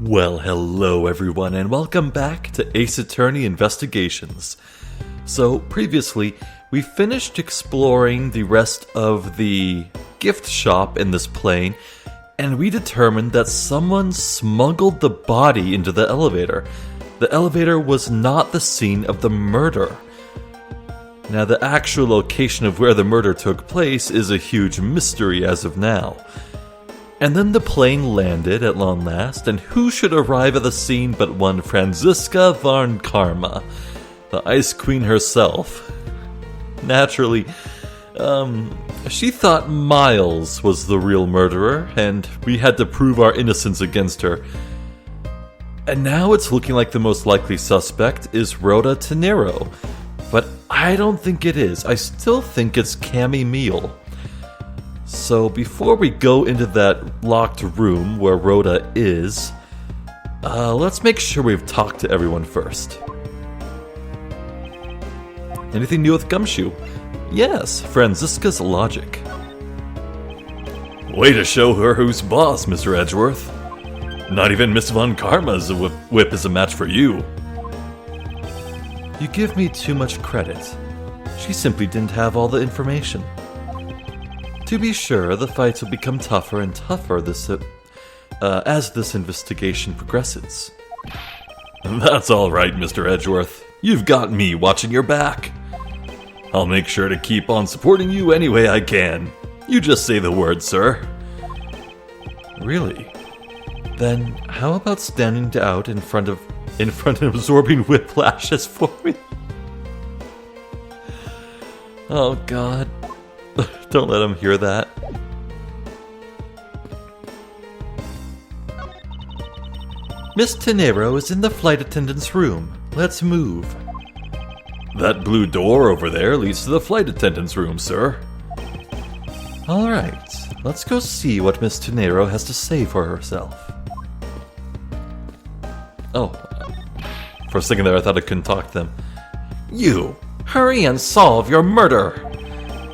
Well, hello everyone, and welcome back to Ace Attorney Investigations. So, previously, we finished exploring the rest of the gift shop in this plane, and we determined that someone smuggled the body into the elevator. The elevator was not the scene of the murder. Now, the actual location of where the murder took place is a huge mystery as of now. And then the plane landed at long last, and who should arrive at the scene but one Franziska von Karma, the Ice Queen herself. Naturally, she thought Miles was the real murderer, and we had to prove our innocence against her. And now it's looking like the most likely suspect is Rhoda Tenero, but I don't think it is. I still think it's Cammy Meal. So before we go into that locked room where Rhoda is, let's make sure we've talked to everyone first. Anything new with Gumshoe? Yes, Franziska's logic. Way to show her who's boss, Mr. Edgeworth. Not even Miss Von Karma's whip is a match for you. You give me too much credit. She simply didn't have all the information. To be sure, the fights will become tougher and tougher as this investigation progresses. That's all right, Mr. Edgeworth. You've got me watching your back. I'll make sure to keep on supporting you any way I can. You just say the word, sir. Really? Then how about standing out in front of absorbing whiplashes for me? Oh God. Don't let him hear that. Miss Tenero is in the flight attendant's room. Let's move. That blue door over there leads to the flight attendant's room, sir. Alright, let's go see what Miss Tenero has to say for herself. Oh, for a second there I thought I couldn't talk to them. You, hurry and solve your murder!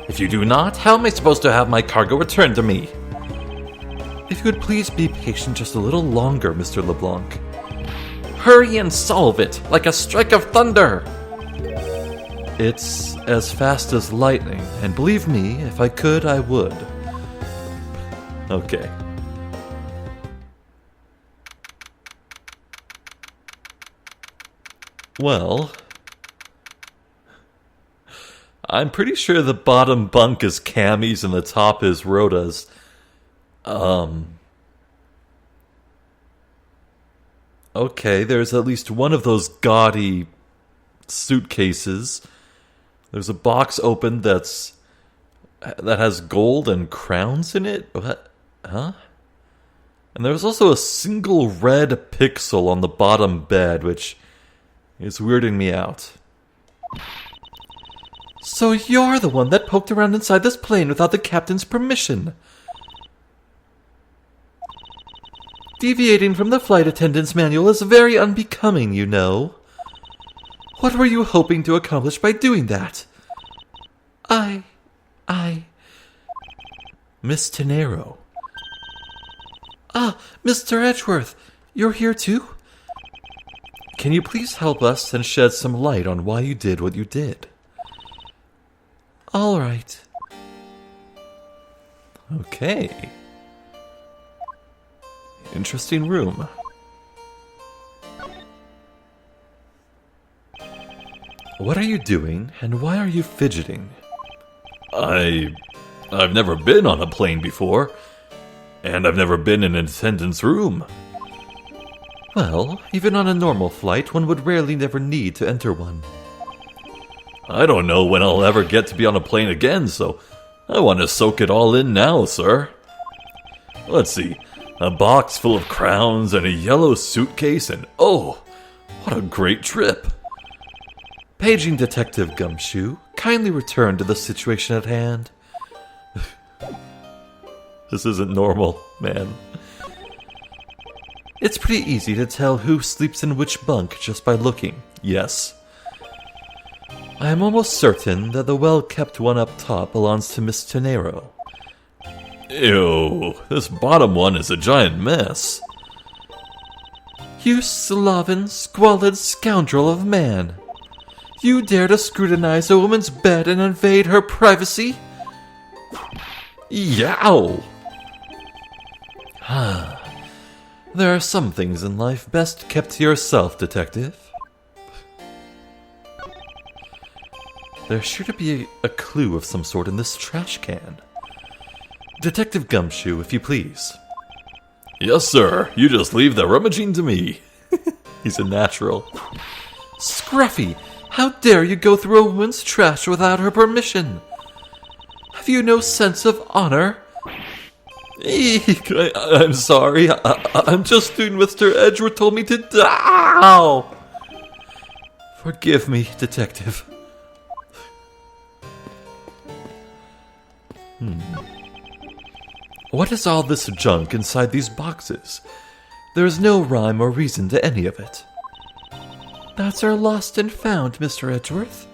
If you do not, how am I supposed to have my cargo returned to me? If you would please be patient just a little longer, Mr. LeBlanc. Hurry and solve it, like a strike of thunder! It's as fast as lightning, and believe me, if I could, I would. Okay. Well, I'm pretty sure the bottom bunk is Cammy's and the top is Rhoda's. Okay, there's at least one of those gaudy suitcases. There's a box open that has gold and crowns in it. What? Huh? And there's also a single red pixel on the bottom bed, which is weirding me out. So you're the one that poked around inside this plane without the captain's permission. Deviating from the flight attendant's manual is very unbecoming, you know. What were you hoping to accomplish by doing that? Miss Tenero. Ah, Mr. Edgeworth, you're here too? Can you please help us and shed some light on why you did what you did? All right. Okay. Interesting room. What are you doing, and why are you fidgeting? I've never been on a plane before, and I've never been in an attendant's room. Well, even on a normal flight, one would rarely never need to enter one. I don't know when I'll ever get to be on a plane again, so I want to soak it all in now, sir. Let's see, a box full of crowns and a yellow suitcase, and oh, what a great trip. Paging Detective Gumshoe, kindly return to the situation at hand. This isn't normal, man. It's pretty easy to tell who sleeps in which bunk just by looking, yes. I am almost certain that the well-kept one up top belongs to Miss Tenero. Ew, this bottom one is a giant mess. You sloven, squalid scoundrel of man! You dare to scrutinize a woman's bed and invade her privacy? Yow! There are some things in life best kept to yourself, detective. There's sure to be a clue of some sort in this trash can. Detective Gumshoe, if you please. Yes, sir. You just leave the rummaging to me. He's a natural. Scruffy, how dare you go through a woman's trash without her permission? Have you no sense of honor? Eek, I'm sorry. I'm just doing what Mr. Edgeworth told me to do. Ow! Forgive me, detective. What is all this junk inside these boxes? There is no rhyme or reason to any of it. That's our lost and found, Mr. Edgeworth.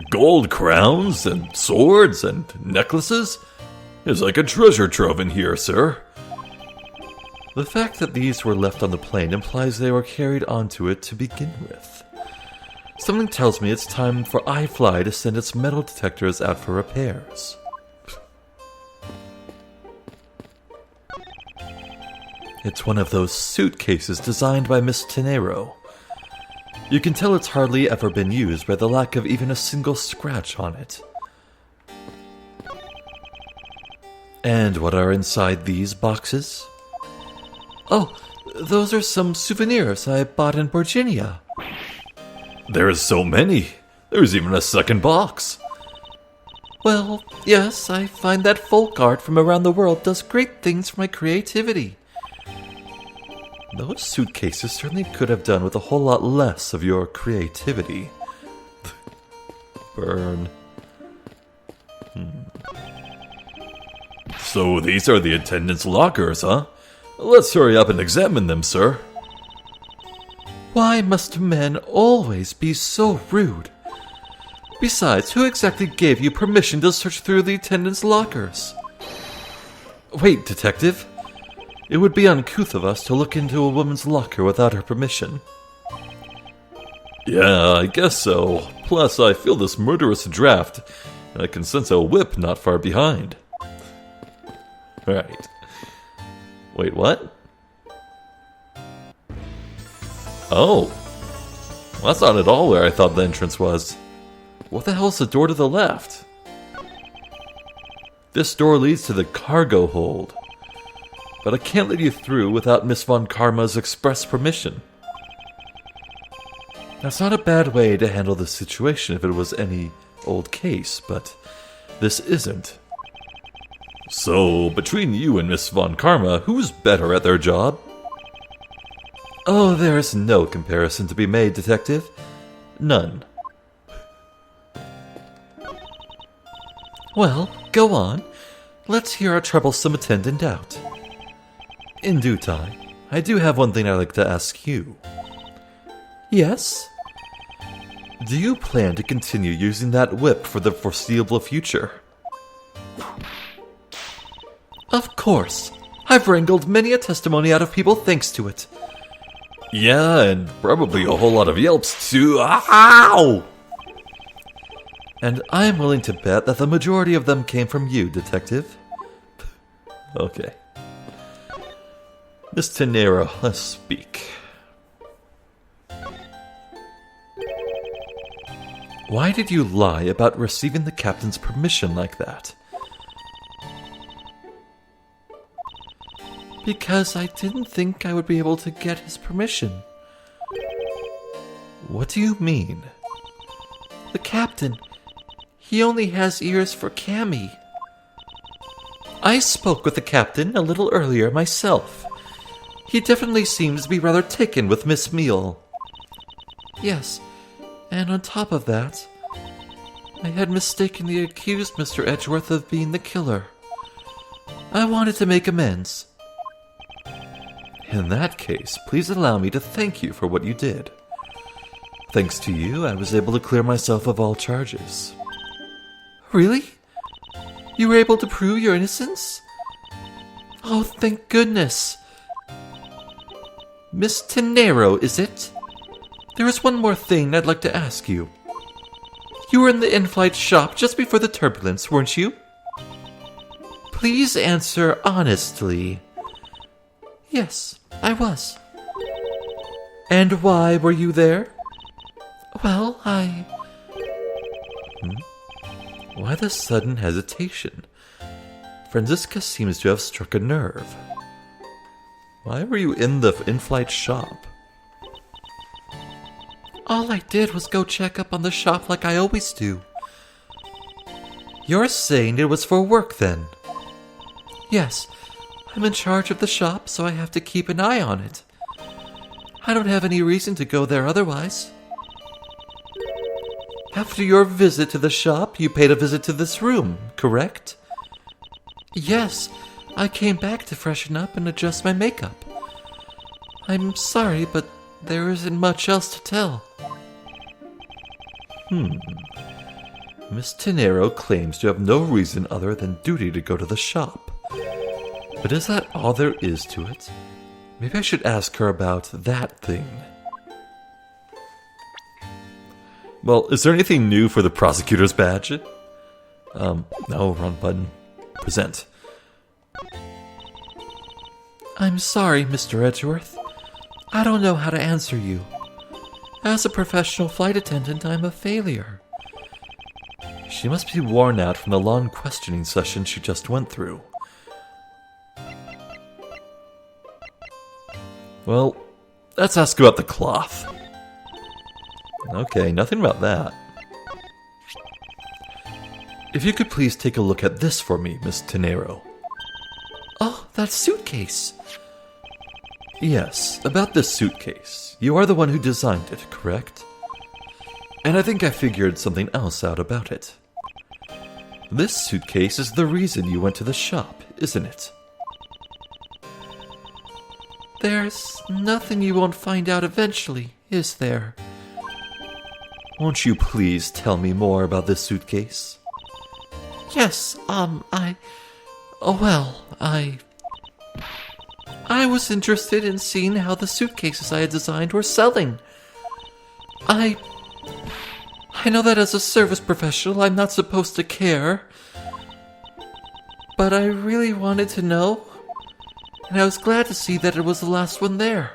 Gold crowns and swords and necklaces? It's like a treasure trove in here, sir. The fact that these were left on the plane implies they were carried onto it to begin with. Something tells me it's time for iFly to send its metal detectors out for repairs. It's one of those suitcases designed by Miss Tenero. You can tell it's hardly ever been used by the lack of even a single scratch on it. And what are inside these boxes? Oh, those are some souvenirs I bought in Virginia. There's so many. There's even a second box. Well, yes, I find that folk art from around the world does great things for my creativity. Those suitcases certainly could have done with a whole lot less of your creativity. Burn. So these are the attendants' lockers, huh? Let's hurry up and examine them, sir. Why must men always be so rude? Besides, who exactly gave you permission to search through the attendants' lockers? Wait, detective. It would be uncouth of us to look into a woman's locker without her permission. Yeah, I guess so. Plus, I feel this murderous draft, and I can sense a whip not far behind. Right. Wait, what? Oh. Well, that's not at all where I thought the entrance was. What the hell's the door to the left? This door leads to the cargo hold. But I can't let you through without Miss Von Karma's express permission. That's not a bad way to handle this situation if it was any old case, but this isn't. So, between you and Miss Von Karma, who's better at their job? Oh, there's no comparison to be made, detective. None. Well, go on. Let's hear our troublesome attendant out. In due time, I do have one thing I'd like to ask you. Yes? Do you plan to continue using that whip for the foreseeable future? Of course. I've wrangled many a testimony out of people thanks to it. Yeah, and probably a whole lot of yelps too. Ow! And I'm willing to bet that the majority of them came from you, detective. Okay. Miss Tenero, let's speak. Why did you lie about receiving the captain's permission like that? Because I didn't think I would be able to get his permission. What do you mean? The captain, he only has ears for Cammy. I spoke with the captain a little earlier myself. He definitely seems to be rather taken with Miss Meal. Yes, and on top of that, I had mistakenly accused Mr. Edgeworth of being the killer. I wanted to make amends. In that case, please allow me to thank you for what you did. Thanks to you, I was able to clear myself of all charges. Really? You were able to prove your innocence? Oh, thank goodness. Miss Tenero, is it? There is one more thing I'd like to ask you. You were in the in-flight shop just before the turbulence, weren't you? Please answer honestly. Yes, I was. And why were you there? Well, Why the sudden hesitation? Franziska seems to have struck a nerve. Why were you in the in-flight shop? All I did was go check up on the shop like I always do. You're saying it was for work then? Yes, I'm in charge of the shop, so I have to keep an eye on it. I don't have any reason to go there otherwise. After your visit to the shop, you paid a visit to this room, correct? Yes, I came back to freshen up and adjust my makeup. I'm sorry, but there isn't much else to tell. Miss Tenero claims to have no reason other than duty to go to the shop. But is that all there is to it? Maybe I should ask her about that thing. Well, is there anything new for the prosecutor's badge? No, wrong button. Present. I'm sorry, Mr. Edgeworth. I don't know how to answer you. As a professional flight attendant, I'm a failure. She must be worn out from the long questioning session she just went through. Well, let's ask about the cloth. Okay, nothing about that. If you could please take a look at this for me, Miss Tenero. Oh, that suitcase. Yes, about this suitcase. You are the one who designed it, correct? And I think I figured something else out about it. This suitcase is the reason you went to the shop, isn't it? There's nothing you won't find out eventually, is there? Won't you please tell me more about this suitcase? Yes, I was interested in seeing how the suitcases I had designed were selling. I know that as a service professional I'm not supposed to care, but I really wanted to know, and I was glad to see that it was the last one there.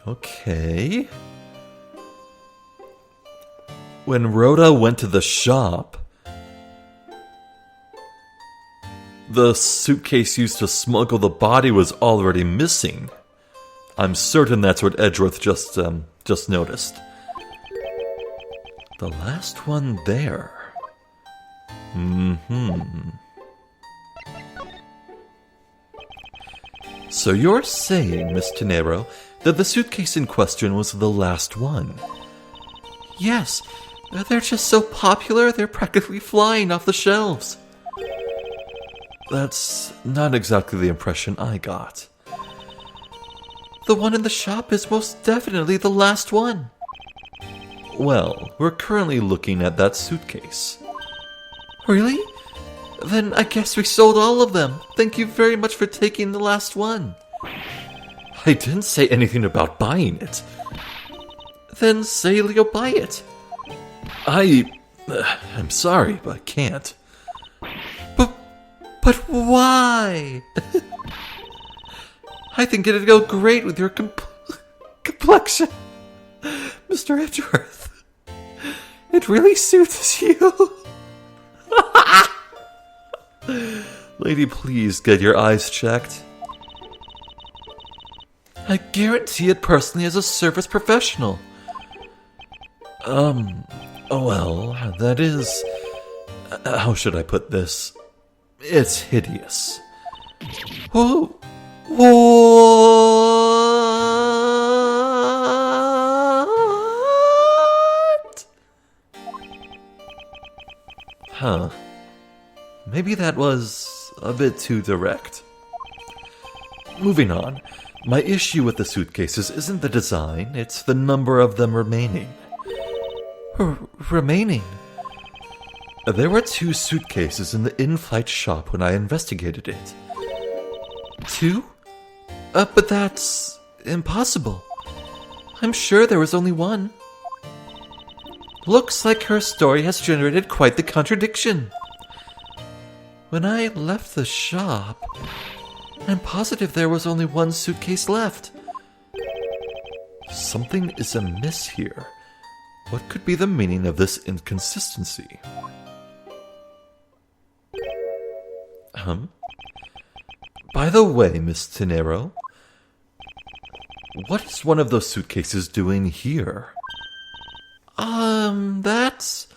Okay. When Rhoda went to the shop, the suitcase used to smuggle the body was already missing. I'm certain that's what Edgeworth just noticed. The last one there. So you're saying, Miss Tenero, that the suitcase in question was the last one? Yes, they're just so popular, they're practically flying off the shelves. That's not exactly the impression I got. The one in the shop is most definitely the last one. Well, we're currently looking at that suitcase. Really? Then I guess we sold all of them. Thank you very much for taking the last one. I didn't say anything about buying it. Then say you'll buy it. I'm sorry, but I can't. But why? I think it'd go great with your complexion, Mr. Edgeworth. It really suits you. Lady, please get your eyes checked. I guarantee it personally as a service professional. Well, that is... how should I put this? It's hideous. Oh, what? Huh. Maybe that was a bit too direct. Moving on. My issue with the suitcases isn't the design, it's the number of them remaining. Remaining? There were 2 suitcases in the in-flight shop when I investigated it. 2? But that's impossible. I'm sure there was only 1. Looks like her story has generated quite the contradiction. When I left the shop, I'm positive there was only 1 suitcase left. Something is amiss here. What could be the meaning of this inconsistency? By the way, Miss Tenero, what is one of those suitcases doing here? That's...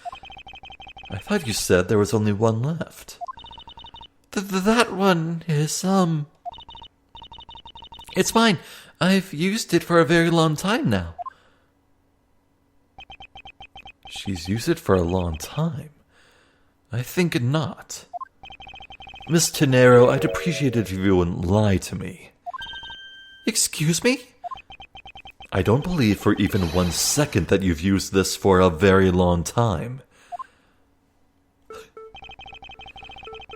I thought you said there was only 1 left. That one is, It's mine. I've used it for a very long time now. She's used it for a long time? I think not. Miss Tenero, I'd appreciate it if you wouldn't lie to me. Excuse me? I don't believe for even 1 second that you've used this for a very long time.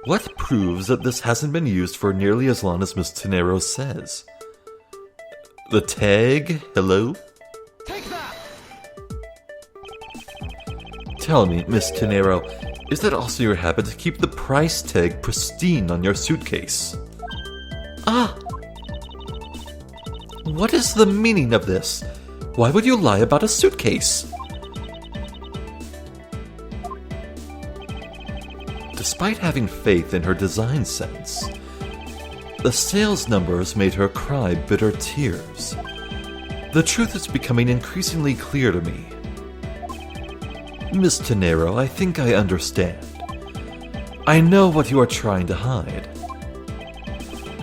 What proves that this hasn't been used for nearly as long as Miss Tenero says? The tag? Hello? Take that! Tell me, Miss Tenero, is that also your habit to keep the price tag pristine on your suitcase? What is the meaning of this? Why would you lie about a suitcase? Despite having faith in her design sense, the sales numbers made her cry bitter tears. The truth is becoming increasingly clear to me. Miss Tenero, I think I understand. I know what you are trying to hide.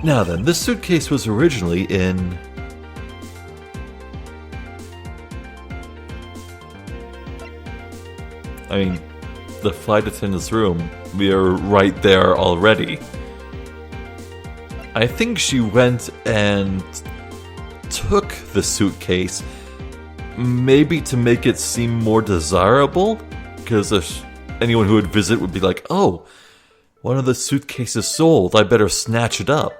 Now then, this suitcase was originally in... I mean, the flight attendant's room. We are right there already. I think she went and took the suitcase, maybe to make it seem more desirable, because anyone who would visit would be like, oh, one of the suitcases sold, I better snatch it up.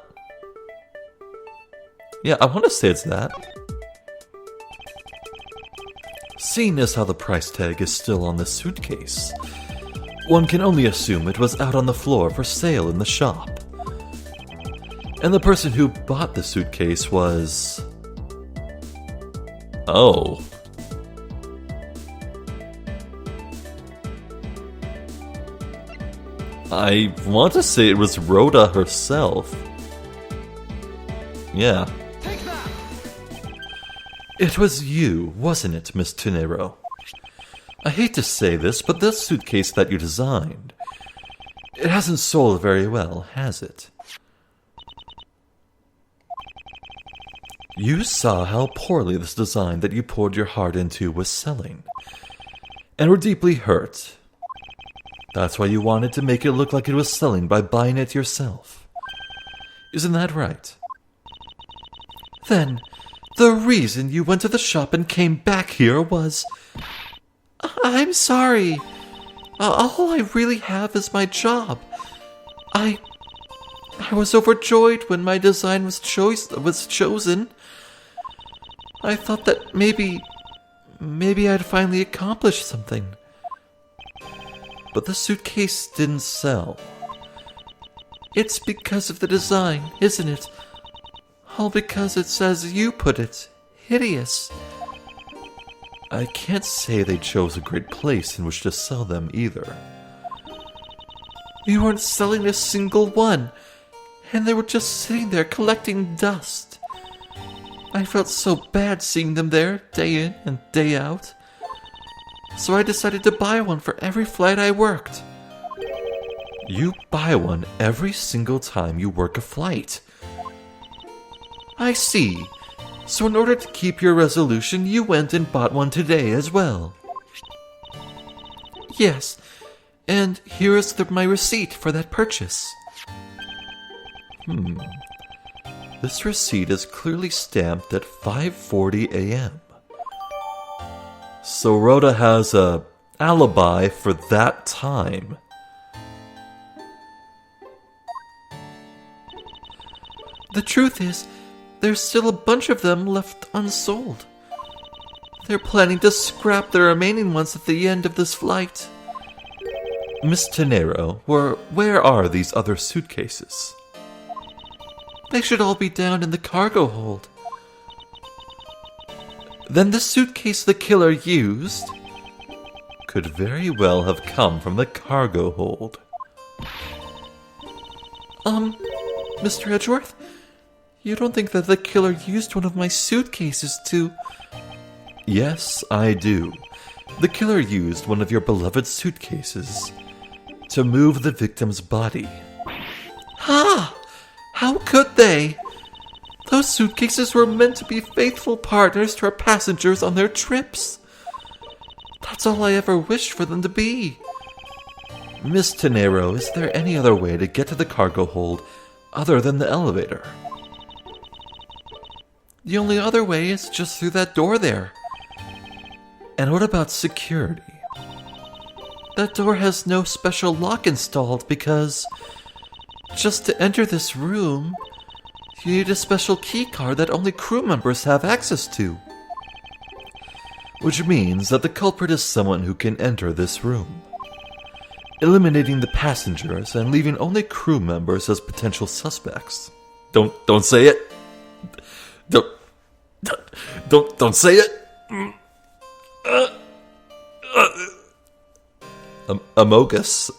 Yeah, I want to say it's that. Seeing as how the price tag is still on the suitcase, one can only assume it was out on the floor for sale in the shop. And the person who bought the suitcase was... Oh. I want to say it was Rhoda herself. Yeah. Take that! It was you, wasn't it, Miss Tenero? I hate to say this, but this suitcase that you designed, it hasn't sold very well, has it? You saw how poorly this design that you poured your heart into was selling, and were deeply hurt. That's why you wanted to make it look like it was selling by buying it yourself. Isn't that right? Then, the reason you went to the shop and came back here was... I'm sorry. All I really have is my job. I was overjoyed when my design was chosen. I thought that maybe I'd finally accomplished something. But the suitcase didn't sell. It's because of the design, isn't it? All because it's, as you put it, hideous. I can't say they chose a great place in which to sell them either. You weren't selling a single one, and they were just sitting there collecting dust. I felt so bad seeing them there, day in and day out. So I decided to buy one for every flight I worked. You buy one every single time you work a flight. I see. So in order to keep your resolution, you went and bought one today as well. Yes, and here is my receipt for that purchase. This receipt is clearly stamped at 5:40 a.m. So Rhoda has a alibi for that time. The truth is, there's still a bunch of them left unsold. They're planning to scrap the remaining ones at the end of this flight. Miss Tenero, where are these other suitcases? They should all be down in the cargo hold. Then the suitcase the killer used could very well have come from the cargo hold. Mr. Edgeworth? You don't think that the killer used one of my suitcases to... Yes, I do. The killer used one of your beloved suitcases to move the victim's body. Ha! How could they? Those suitcases were meant to be faithful partners to our passengers on their trips. That's all I ever wished for them to be. Miss Tenero, is there any other way to get to the cargo hold other than the elevator? The only other way is just through that door there. And what about security? That door has no special lock installed because just to enter this room, you need a special key card that only crew members have access to. Which means that the culprit is someone who can enter this room, eliminating the passengers and leaving only crew members as potential suspects. Don't say it. Don't say it. Amogus.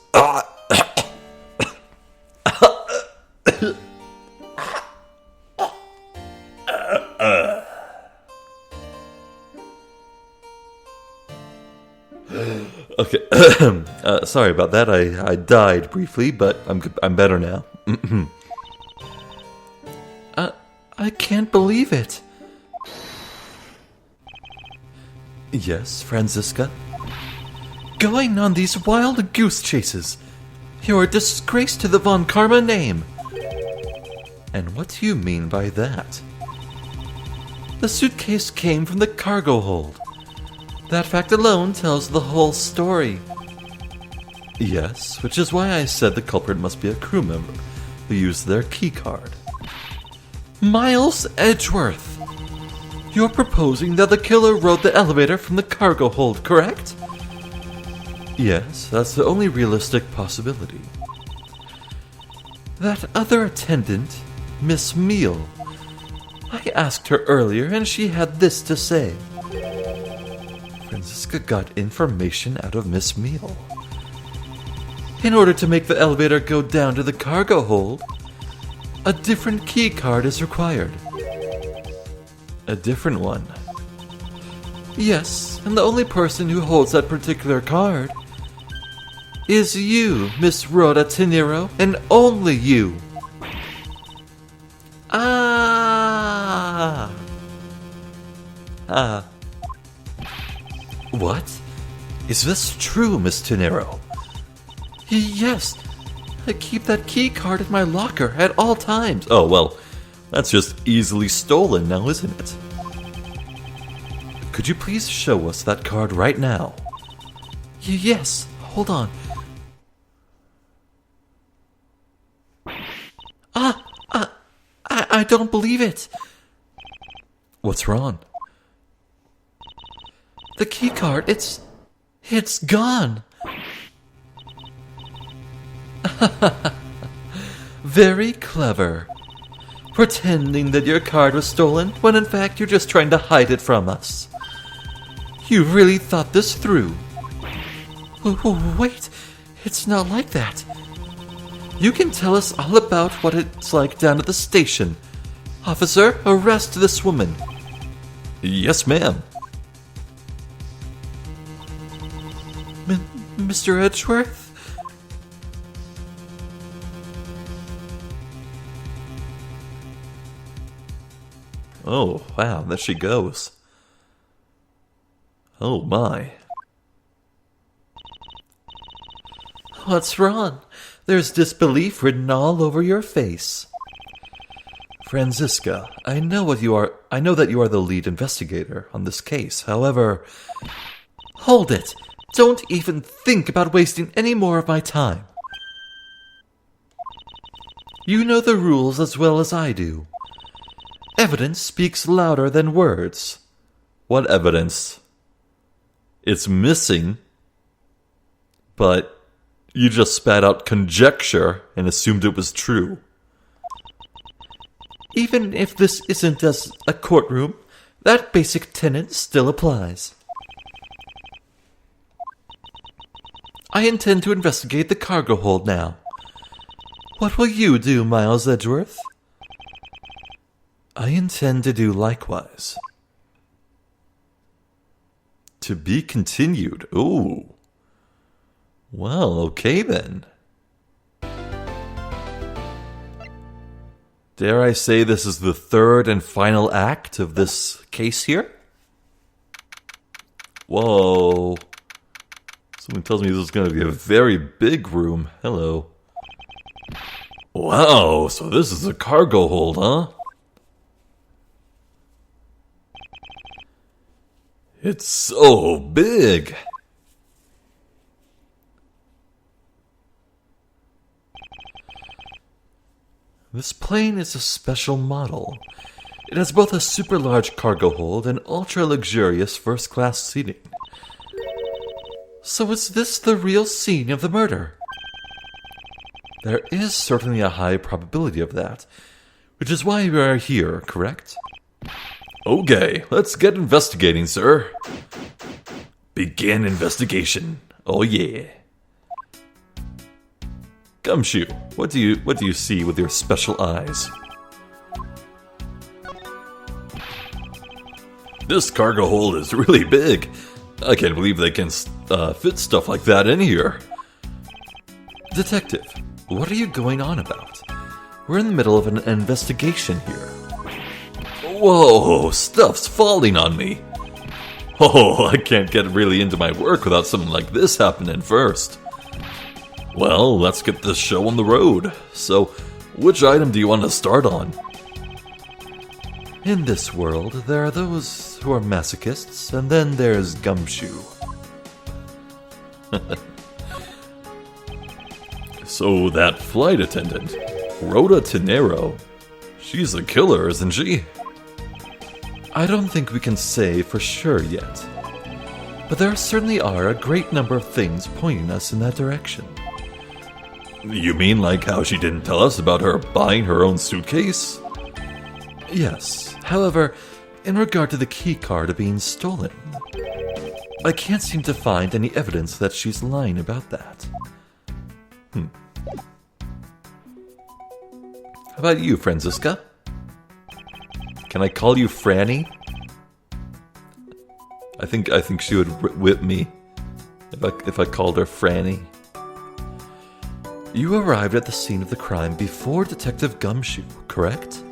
Okay. Sorry about that. I died briefly, but I'm better now. I can't believe it. Yes, Franziska? Going on these wild goose chases. You're a disgrace to the Von Karma name. And what do you mean by that? The suitcase came from the cargo hold. That fact alone tells the whole story. Yes, which is why I said the culprit must be a crew member who used their key card. Miles Edgeworth! You're proposing that the killer rode the elevator from the cargo hold, correct? Yes, that's the only realistic possibility. That other attendant, Miss Meal. I asked her earlier and she had this to say. Franziska got information out of Miss Meal. In order to make the elevator go down to the cargo hold, a different key card is required. A different one. Yes, and the only person who holds that particular card is you, Miss Rhoda Tenero, and only you. What? Is this true, Miss Tenero? Yes. I keep that key card in my locker at all times. Oh, well, that's just easily stolen now, isn't it? Could you please show us that card right now? Yes, hold on. I don't believe it. What's wrong? The key card, it's gone. Very clever. Pretending that your card was stolen when in fact you're just trying to hide it from us. You really thought this through. Wait, it's not like that. You can tell us all about what it's like down at the station. Officer, arrest this woman. Yes, ma'am. Mr. Edgeworth? Oh, wow, there she goes. Oh, my. What's wrong? There's disbelief written all over your face. Franziska, I know that you are the lead investigator on this case. However, hold it. Don't even think about wasting any more of my time. You know the rules as well as I do. Evidence speaks louder than words. What evidence? It's missing, but you just spat out conjecture and assumed it was true. Even if this isn't as a courtroom, that basic tenet still applies. I intend to investigate the cargo hold now. What will you do, Miles Edgeworth? I intend to do likewise. To be continued. Ooh. Well, okay then. Dare I say this is the third and final act of this case here? Whoa. Someone tells me this is going to be a very big room. Hello. Wow, so this is a cargo hold, huh? It's so big. This plane is a special model. It has both a super large cargo hold and ultra luxurious first class seating. So is this the real scene of the murder? There is certainly a high probability of that, which is why we are here, correct? Okay, let's get investigating, sir. Begin investigation. Oh yeah. Gumshoe, what do you see with your special eyes? This cargo hold is really big. I can't believe they can fit stuff like that in here. Detective, what are you going on about? We're in the middle of an investigation here. Whoa, stuff's falling on me. Oh, I can't get really into my work without something like this happening first. Well, let's get this show on the road. So, which item do you want to start on? In this world, there are those who are masochists, and then there's Gumshoe. So that flight attendant, Rhoda Tenero, she's a killer, isn't she? I don't think we can say for sure yet, but there certainly are a great number of things pointing us in that direction. You mean like how she didn't tell us about her buying her own suitcase? Yes, however, in regard to the keycard being stolen, I can't seem to find any evidence that she's lying about that. How about you, Franziska? Can I call you Franny? I think she would whip me if I called her Franny. You arrived at the scene of the crime before Detective Gumshoe, correct?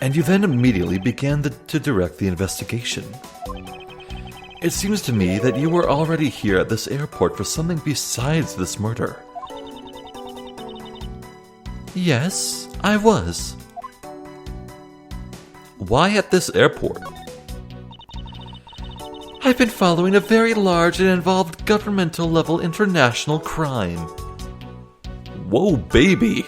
And you then immediately began to direct the investigation. It seems to me that you were already here at this airport for something besides this murder. Yes, I was. Why at this airport? I've been following a very large and involved governmental-level international crime. Whoa, baby!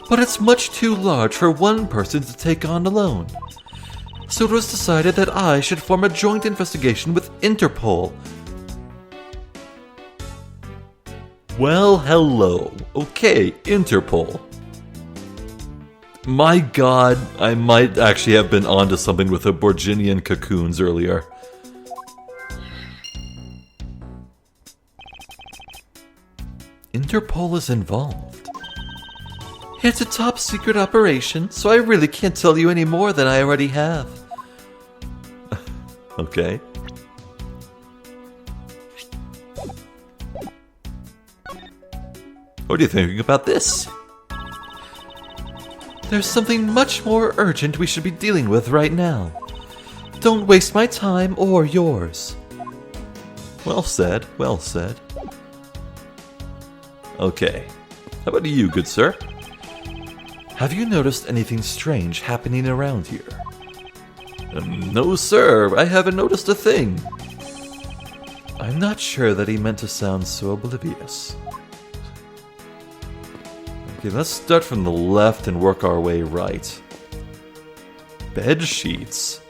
But it's much too large for one person to take on alone. So it was decided that I should form a joint investigation with Interpol. Well, hello. Okay, Interpol. My god, I might actually have been onto something with the Borginian cocoons earlier. Interpol is involved. It's a top secret operation, so I really can't tell you any more than I already have. Okay. What are you thinking about this? There's something much more urgent we should be dealing with right now. Don't waste my time or yours. Well said, well said. Okay. How about you, good sir? Have you noticed anything strange happening around here? No, sir. I haven't noticed a thing. I'm not sure that he meant to sound so oblivious. Okay, let's start from the left and work our way right. bed sheets.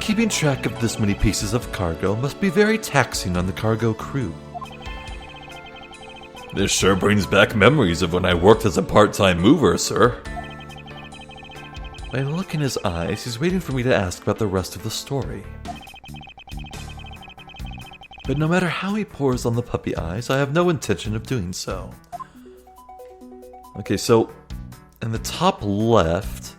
Keeping track of this many pieces of cargo must be very taxing on the cargo crew. This sure brings back memories of when I worked as a part-time mover, sir. By the look in his eyes, he's waiting for me to ask about the rest of the story. But no matter how he pours on the puppy eyes, I have no intention of doing so. Okay, so in the top left,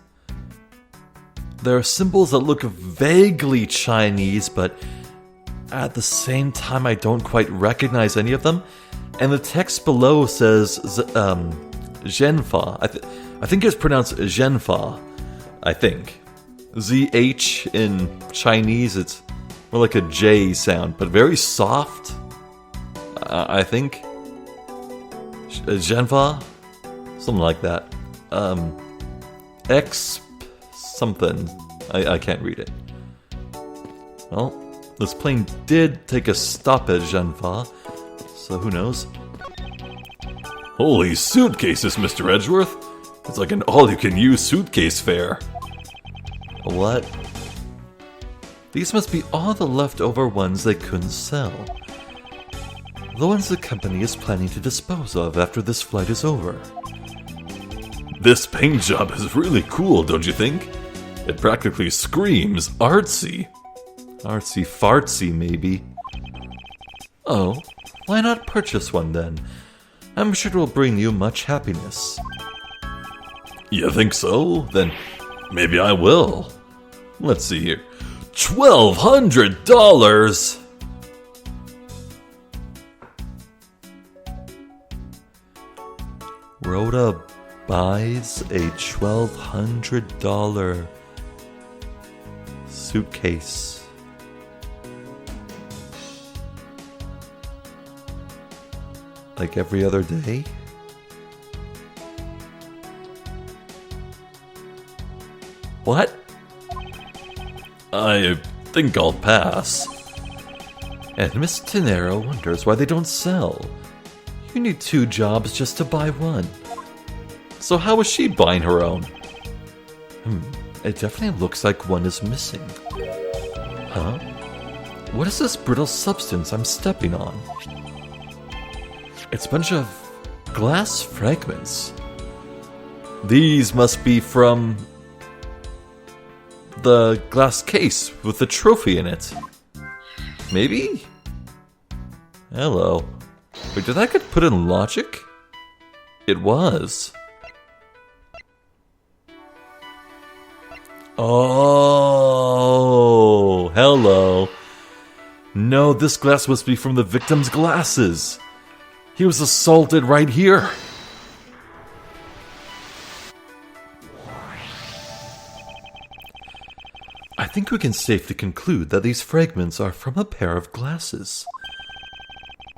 there are symbols that look vaguely Chinese, but at the same time I don't quite recognize any of them. And the text below says Zhenfa. I think it's pronounced Zhenfa, I think. ZH in Chinese, it's more like a J sound, but very soft, I think. Zhenfa? Something like that. X something. I can't read it. Well, this plane did take a stop at Zhenfa, so who knows? Holy suitcases, Mr. Edgeworth! It's like an all-you-can-use suitcase fair. What? These must be all the leftover ones they couldn't sell. The ones the company is planning to dispose of after this flight is over. This paint job is really cool, don't you think? It practically screams artsy. Artsy-fartsy, maybe. Oh, why not purchase one then? I'm sure it will bring you much happiness. You think so? Then maybe I will. Let's see here. $1,200! Rhoda buys a $1,200 suitcase. Like every other day? What? I think I'll pass. And Miss Tenero wonders why they don't sell. You need 2 jobs just to buy one. So how is she buying her own? It definitely looks like one is missing. Huh? What is this brittle substance I'm stepping on? It's a bunch of glass fragments. These must be from the glass case with the trophy in it. Maybe? Hello. Wait, did that get put in logic? It was. Oh, hello. No, this glass must be from the victim's glasses. He was assaulted right here. I think we can safely conclude that these fragments are from a pair of glasses.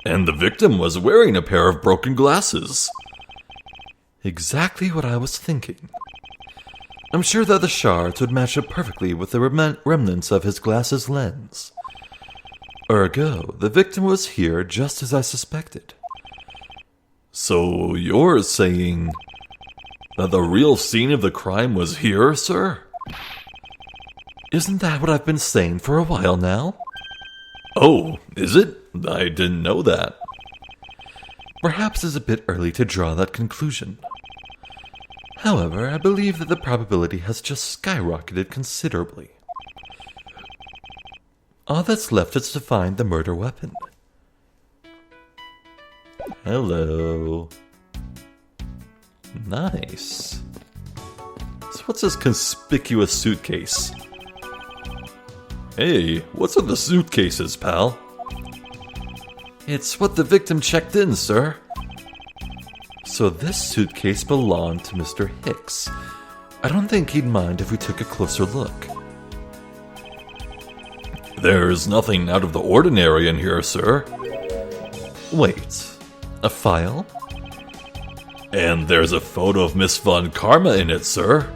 And the victim was wearing a pair of broken glasses. Exactly what I was thinking. I'm sure that the shards would match up perfectly with the remnants of his glasses lens. Ergo, the victim was here just as I suspected. So you're saying that the real scene of the crime was here, sir? Isn't that what I've been saying for a while now? Oh, is it? I didn't know that. Perhaps it's a bit early to draw that conclusion. However, I believe that the probability has just skyrocketed considerably. All that's left is to find the murder weapon. Hello. Nice. So what's this conspicuous suitcase? Hey, what's in the suitcases, pal? It's what the victim checked in, sir. So this suitcase belonged to Mr. Hicks. I don't think he'd mind if we took a closer look. There's nothing out of the ordinary in here, sir. Wait, a file? And there's a photo of Miss Von Karma in it, sir.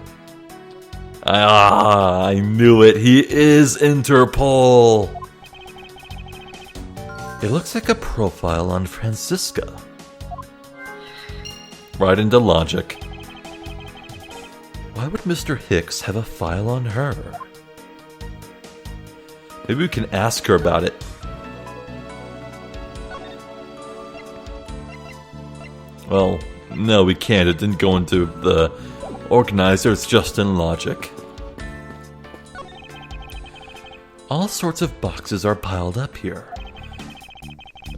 Ah, I knew it. He is Interpol. It looks like a profile on Francisca. Right into logic. Why would Mr. Hicks have a file on her? Maybe we can ask her about it. Well, no, we can't. It didn't go into the organizer. It's just in logic. All sorts of boxes are piled up here.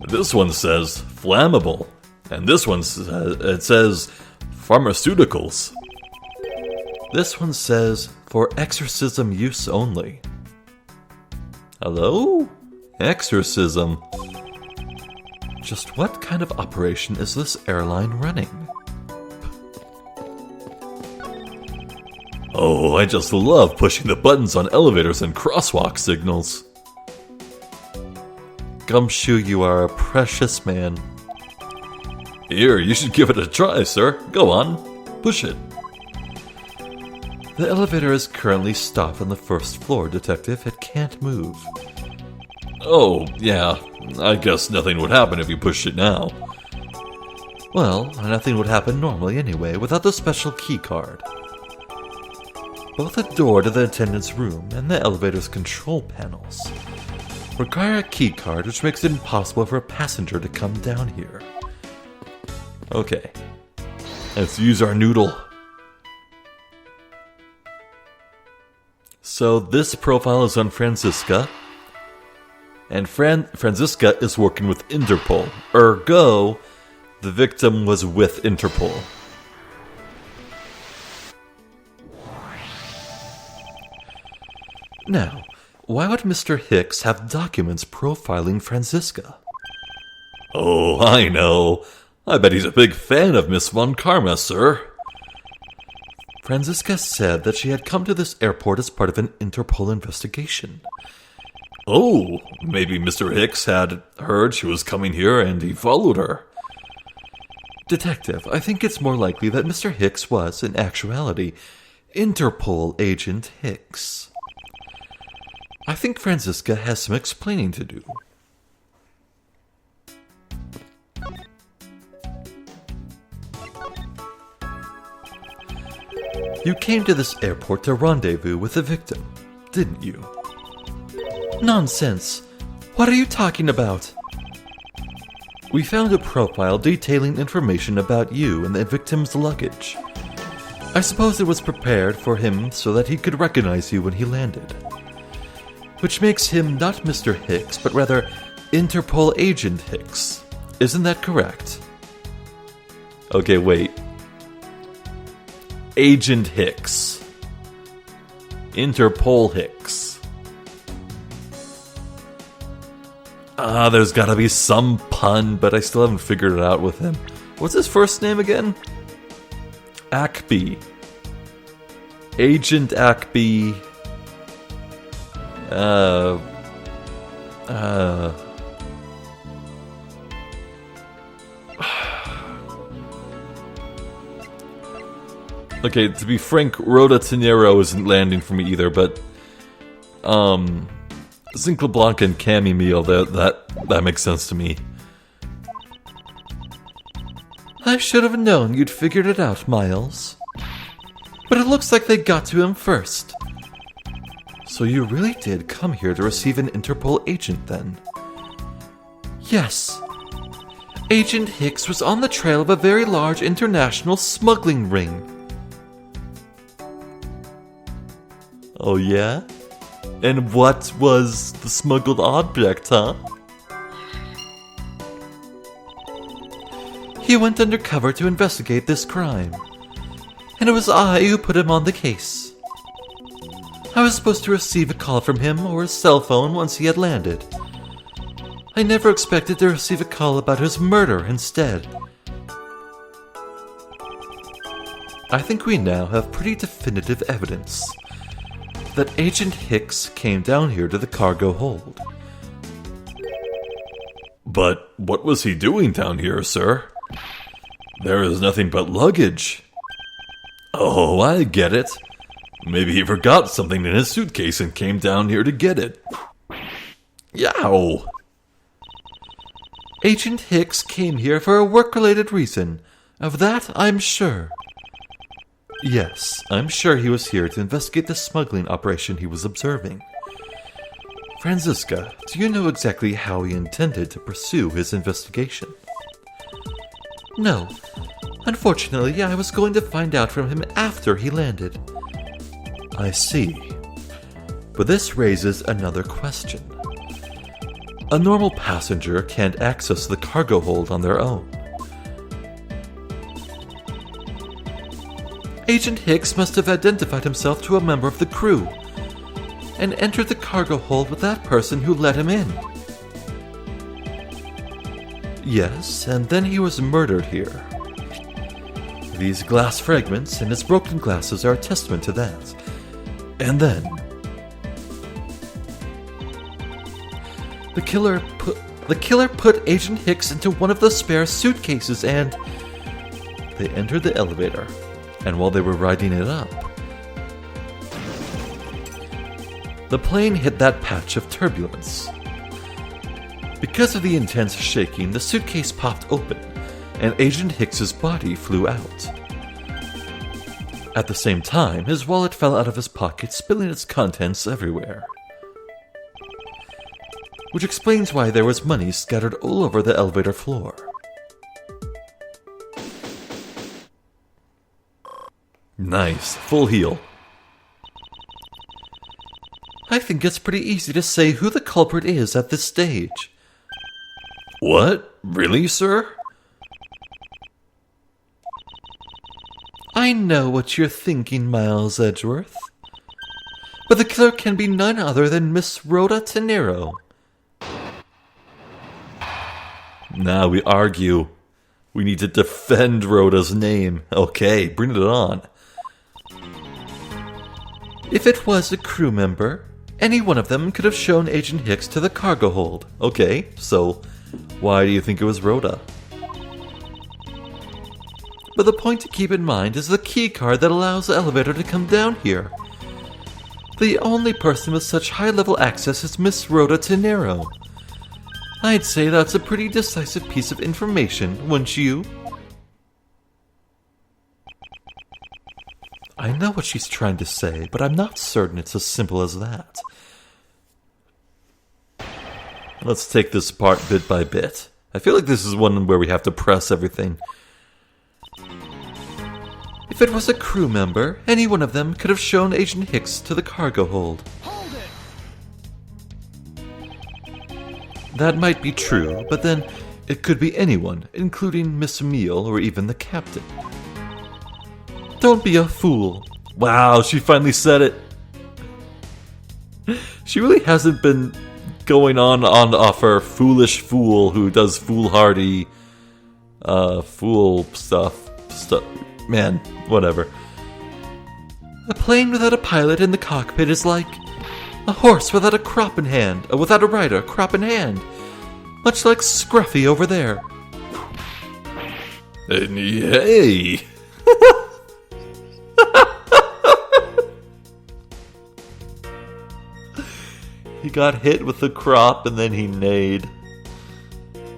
This one says flammable, and this one says pharmaceuticals. This one says for exorcism use only. Hello? Exorcism? Just what kind of operation is this airline running? Oh, I just love pushing the buttons on elevators and crosswalk signals. Gumshoe, you are a precious man. Here, you should give it a try, sir. Go on, push it. The elevator is currently stopped on the first floor, Detective. It can't move. Oh, yeah. I guess nothing would happen if you pushed it now. Well, nothing would happen normally anyway, without the special key card. Both the door to the attendant's room and the elevator's control panels require a key card, which makes it impossible for a passenger to come down here. Okay. Let's use our noodle. So this profile is on Franziska, and Franziska is working with Interpol. Ergo, the victim was with Interpol. Now, why would Mr. Hicks have documents profiling Franziska? Oh, I know. I bet he's a big fan of Miss Von Karma, sir. Franziska said that she had come to this airport as part of an Interpol investigation. Oh, maybe Mr. Hicks had heard she was coming here and he followed her. Detective, I think it's more likely that Mr. Hicks was, in actuality, Interpol agent Hicks. I think Franziska has some explaining to do. You came to this airport to rendezvous with the victim, didn't you? Nonsense! What are you talking about? We found a profile detailing information about you and the victim's luggage. I suppose it was prepared for him so that he could recognize you when he landed. Which makes him not Mr. Hicks, but rather Interpol agent Hicks. Isn't that correct? Okay, wait. Agent Hicks. Interpol Hicks. There's gotta be some pun, but I still haven't figured it out with him. What's his first name again? Ackby. Agent Ackby. Okay, to be frank, Rhoda Tenero isn't landing for me either, but Zincle Blanca and Cammy Meal, that makes sense to me. I should have known you'd figured it out, Miles. But it looks like they got to him first. So you really did come here to receive an Interpol agent, then? Yes. Agent Hicks was on the trail of a very large international smuggling ring. Oh yeah? And what was the smuggled object, huh? He went undercover to investigate this crime. And it was I who put him on the case. I was supposed to receive a call from him or his cell phone once he had landed. I never expected to receive a call about his murder instead. I think we now have pretty definitive evidence that Agent Hicks came down here to the cargo hold. But what was he doing down here, sir? There is nothing but luggage. Oh, I get it. Maybe he forgot something in his suitcase and came down here to get it. Yow! Agent Hicks came here for a work-related reason. Of that, I'm sure. Yes, I'm sure he was here to investigate the smuggling operation he was observing. Franziska, do you know exactly how he intended to pursue his investigation? No. Unfortunately, I was going to find out from him after he landed. I see. But this raises another question. A normal passenger can't access the cargo hold on their own. Agent Hicks must have identified himself to a member of the crew and entered the cargo hold with that person who let him in. Yes, and then he was murdered here. These glass fragments and his broken glasses are a testament to that. And then the killer put Agent Hicks into one of the spare suitcases and they entered the elevator. And while they were riding it up, the plane hit that patch of turbulence. Because of the intense shaking, the suitcase popped open, and Agent Hicks's body flew out. At the same time, his wallet fell out of his pocket, spilling its contents everywhere. Which explains why there was money scattered all over the elevator floor. Nice, full heal. I think it's pretty easy to say who the culprit is at this stage. What? Really, sir? I know what you're thinking, Miles Edgeworth. But the killer can be none other than Miss Rhoda Tenero. Now we argue. We need to defend Rhoda's name. Okay, bring it on. If it was a crew member, any one of them could have shown Agent Hicks to the cargo hold. Okay, so why do you think it was Rhoda? But the point to keep in mind is the key card that allows the elevator to come down here. The only person with such high-level access is Miss Rhoda Tenero. I'd say that's a pretty decisive piece of information, wouldn't you? I know what she's trying to say, but I'm not certain it's as simple as that. Let's take this apart bit by bit. I feel like this is one where we have to press everything. If it was a crew member, any one of them could have shown Agent Hicks to the cargo hold. Hold it! That might be true, but then it could be anyone, including Miss Emile or even the captain. Don't be a fool. Wow, she finally said it. She really hasn't been going on off her foolish fool who does foolhardy, fool stuff. Man, whatever. A plane without a pilot in the cockpit is like a horse without a crop in hand, without a rider, crop in hand. Much like Scruffy over there. Hey! He got hit with the crop and then he neighed.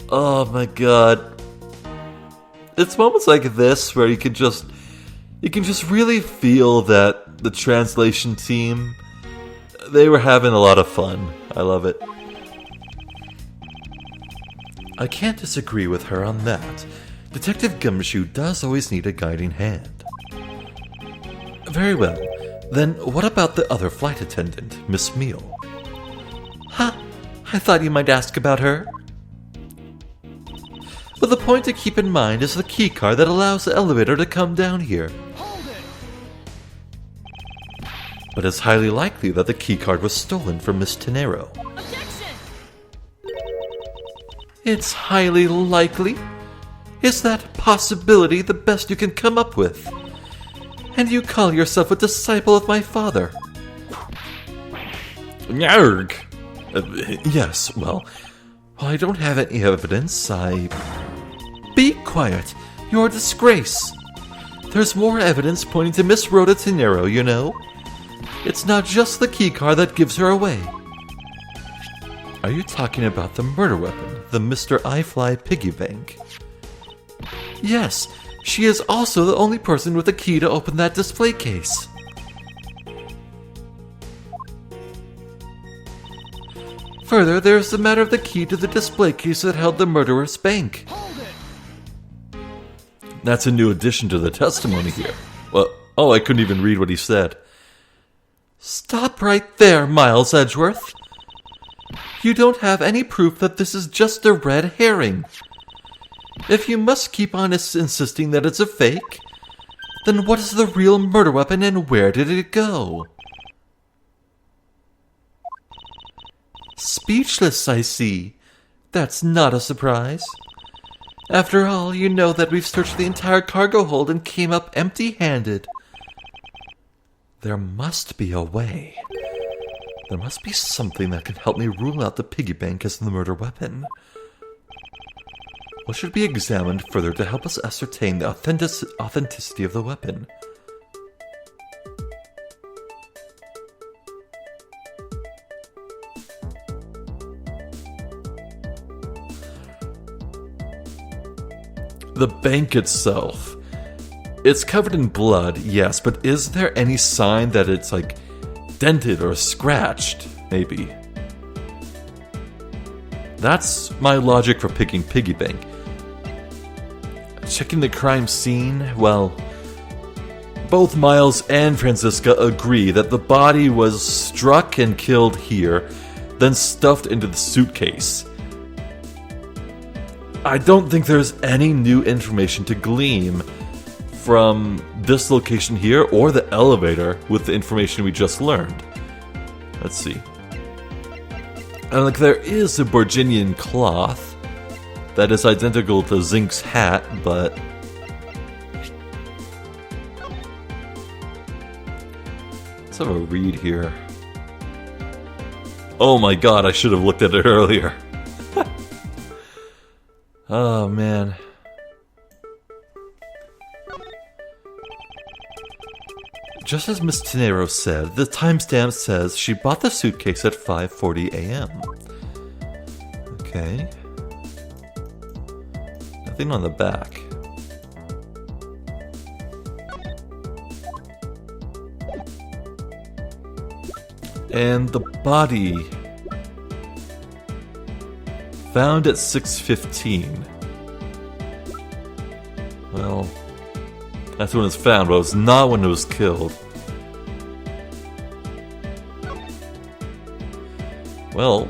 Oh my god. It's moments like this where you can just really feel that the translation team, they were having a lot of fun. I love it. I can't disagree with her on that. Detective Gumshoe does always need a guiding hand. Very well. Then what about the other flight attendant, Miss Meal? Huh? I thought you might ask about her. But the point to keep in mind is the keycard that allows the elevator to come down here. Hold it! But it's highly likely that the keycard was stolen from Miss Tenero. Objection! It's highly likely? Is that possibility the best you can come up with? And you call yourself a disciple of my father? Yarg! Yes, well, I don't have any evidence. Be quiet. You're a disgrace. There's more evidence pointing to Miss Rhoda Tenero, you know. It's not just the keycard that gives her away. Are you talking about the murder weapon, the Mr. I-Fly piggy bank? Yes, She is also the only person with a key to open that display case. Further, there's the matter of the key to the display case that held the murderer's bank. That's a new addition to the testimony here. Well, oh, I couldn't even read what he said. Stop right there, Miles Edgeworth. You don't have any proof that this is just a red herring. If you must keep on insisting that it's a fake, then what is the real murder weapon and where did it go? Speechless, I see. That's not a surprise. After all, you know that we've searched the entire cargo hold and came up empty-handed. There must be a way. There must be something that can help me rule out the piggy bank as the murder weapon. What should be examined further to help us ascertain the authenticity of the weapon? The bank itself. It's covered in blood, yes, but is there any sign that it's like dented or scratched? Maybe. That's my logic for picking piggy bank. Checking the crime scene, well, both Miles and Franziska agree that the body was struck and killed here, then stuffed into the suitcase. I don't think there's any new information to glean from this location here or the elevator with the information we just learned. Let's see. And like there is a Borginian cloth that is identical to Zink's hat, but let's have a read here. Oh my god, I should have looked at it earlier. Oh, man. Just as Miss Tenero said, the timestamp says she bought the suitcase at 5:40 a.m. Okay. Nothing on the back. And the body found at 6:15. Well, that's when it was found, but it was not when it was killed. Well,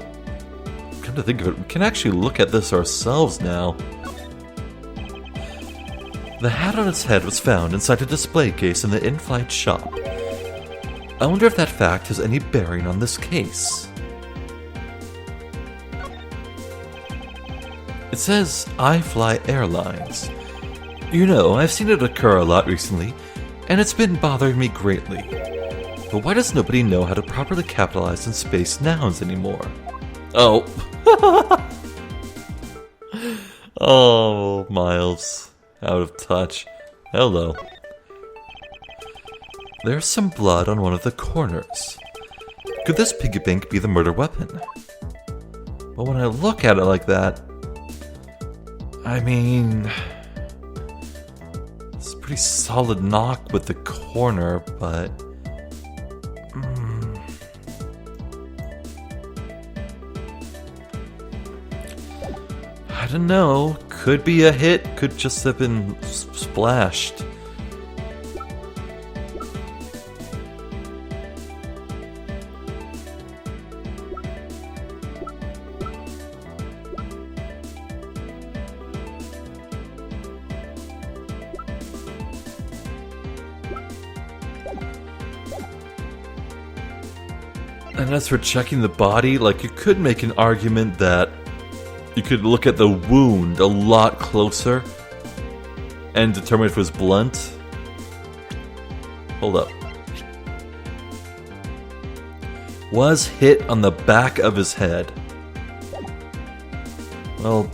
come to think of it, we can actually look at this ourselves now. The hat on its head was found inside a display case in the in-flight shop. I wonder if that fact has any bearing on this case. It says, I fly airlines. You know, I've seen it occur a lot recently, and it's been bothering me greatly. But why does nobody know how to properly capitalize and space nouns anymore? Oh. Oh, Miles. Out of touch. Hello. There's some blood on one of the corners. Could this piggy bank be the murder weapon? But when I look at it like that, I mean, it's a pretty solid knock with the corner, but I don't know. Could be a hit, could just have been splashed. And as for checking the body, like, you could make an argument that you could look at the wound a lot closer and determine if it was blunt. Hold up. Was hit on the back of his head. Well,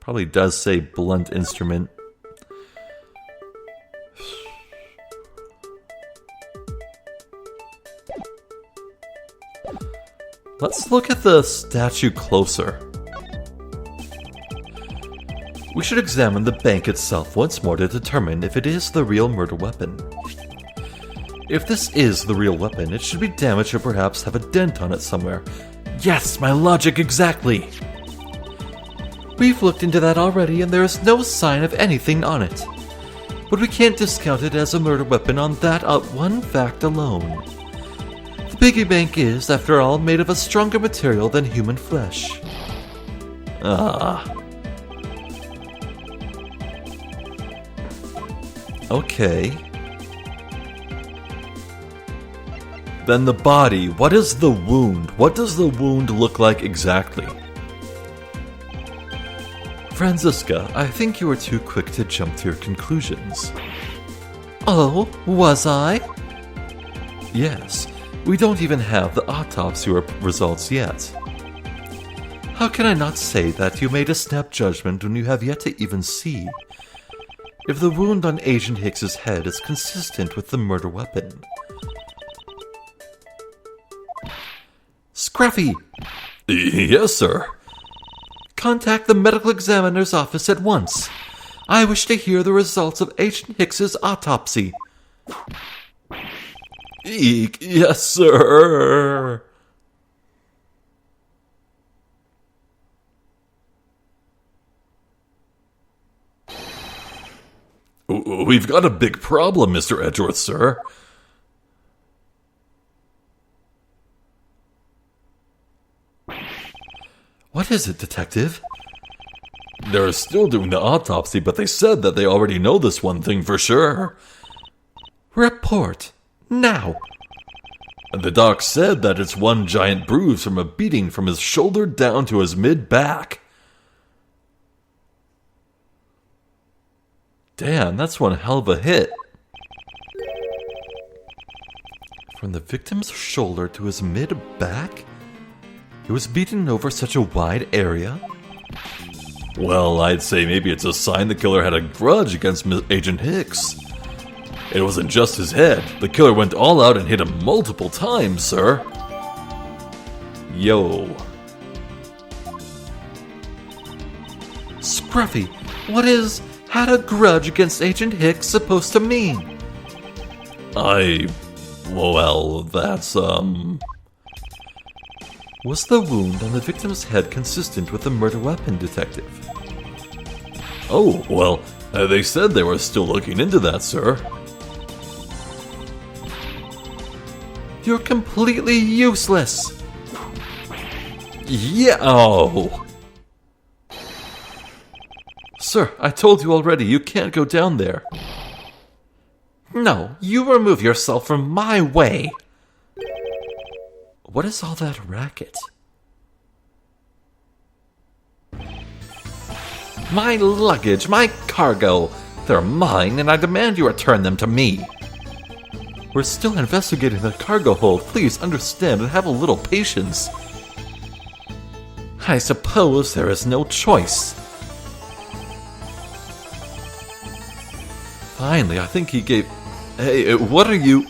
probably does say blunt instrument. Let's look at the statue closer. We should examine the bank itself once more to determine if it is the real murder weapon. If this is the real weapon, it should be damaged or perhaps have a dent on it somewhere. Yes, my logic exactly! We've looked into that already and there is no sign of anything on it. But we can't discount it as a murder weapon on that one fact alone. The piggy bank is, after all, made of a stronger material than human flesh. Okay. Then the body. What is the wound? What does the wound look like exactly? Franziska, I think you were too quick to jump to your conclusions. Oh, was I? Yes. We don't even have the autopsy results yet. How can I not say that you made a snap judgment when you have yet to even see if the wound on Agent Hicks's head is consistent with the murder weapon? Scruffy! Yes, sir. Contact the medical examiner's office at once. I wish to hear the results of Agent Hicks's autopsy. Eek, yes, sir. We've got a big problem, Mr. Edgeworth, sir. What is it, Detective? They're still doing the autopsy, but they said that they already know this one thing for sure. Report. Now. The doc said that it's one giant bruise from a beating from his shoulder down to his mid-back. Damn, that's one hell of a hit. From the victim's shoulder to his mid-back? It was beaten over such a wide area? Well, I'd say maybe it's a sign the killer had a grudge against Agent Hicks. It wasn't just his head. The killer went all out and hit him multiple times, sir. Yo. Scruffy, what is "had a grudge against Agent Hicks" supposed to mean? Well, that's, Was the wound on the victim's head consistent with the murder weapon, Detective? Oh, well, they said they were still looking into that, sir. You're completely useless! Yeah, oh! Sir, I told you already, you can't go down there. No, you remove yourself from my way! What is all that racket? My luggage, my cargo. They're mine, and I demand you return them to me. We're still investigating the cargo hold. Please understand and have a little patience. I suppose there is no choice. Finally, I think he gave... Hey, what are you...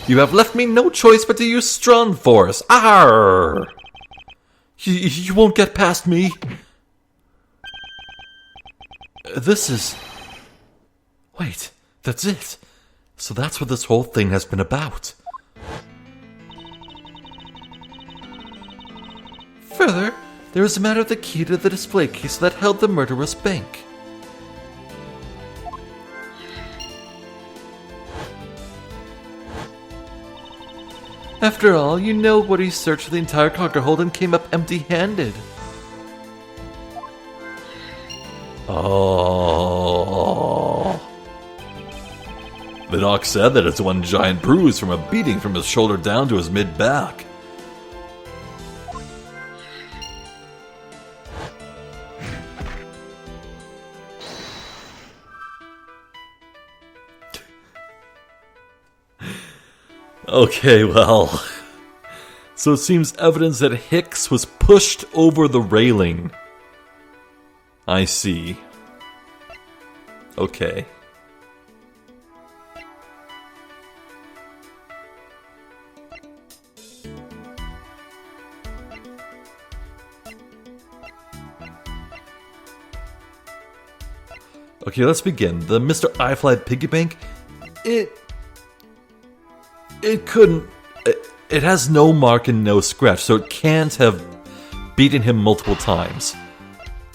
You have left me no choice but to use strong force. Arr! You won't get past me. This is... Wait, that's it. So that's what this whole thing has been about. Further, there is a matter of the key to the display case that held the murderous bank. After all, you know what he searched for the entire cargo hold and came up empty-handed. Oh. The doc said that it's one giant bruise from a beating from his shoulder down to his mid-back. Okay, well, so it seems evidence that Hicks was pushed over the railing. I see. Okay. Okay, let's begin. The Mr. iFly piggy bank, it couldn't... It has no mark and no scratch, so it can't have beaten him multiple times.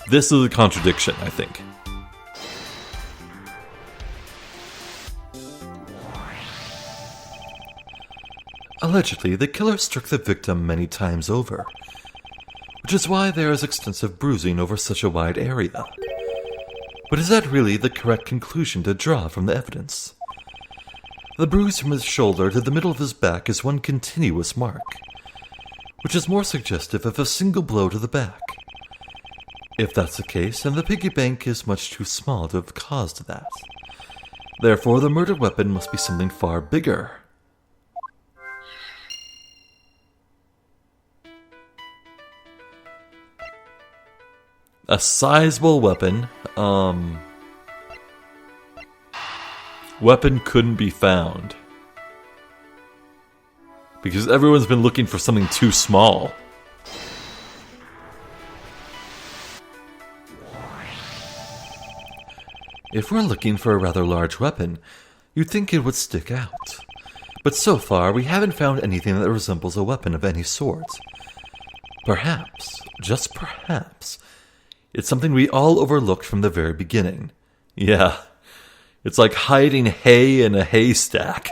This is a contradiction, I think. Allegedly, the killer struck the victim many times over, which is why there is extensive bruising over such a wide area. But is that really the correct conclusion to draw from the evidence? The bruise from his shoulder to the middle of his back is one continuous mark, which is more suggestive of a single blow to the back. If that's the case, then the piggy bank is much too small to have caused that. Therefore, the murder weapon must be something far bigger. A sizable weapon. Weapon couldn't be found. Because everyone's been looking for something too small. If we're looking for a rather large weapon, you'd think it would stick out. But so far, we haven't found anything that resembles a weapon of any sort. Perhaps, just perhaps, it's something we all overlooked from the very beginning. Yeah, it's like hiding hay in a haystack.